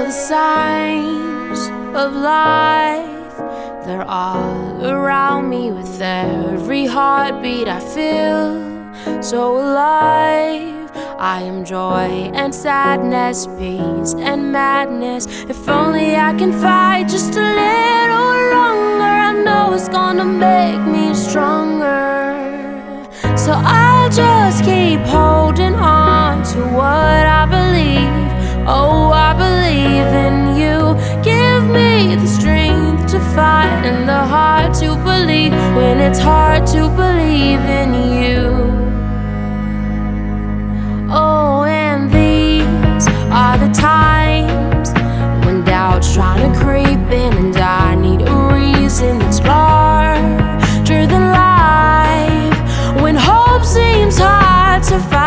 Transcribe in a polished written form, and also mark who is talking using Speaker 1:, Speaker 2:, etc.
Speaker 1: the signs of life, they're all around me. With every heartbeat I feel so alive. I am joy and sadness, peace and madness. If only I can fight just a little longer, I know it's gonna make me stronger. So I'll just keep holding on to what I believe. Oh, I believe in you. Give me the strength to fight and the heart to believe when it's hard to believe in you. Oh, and these are the times when doubt's trying to creep in, and I need a reason that's larger than life. When hope seems hard to find,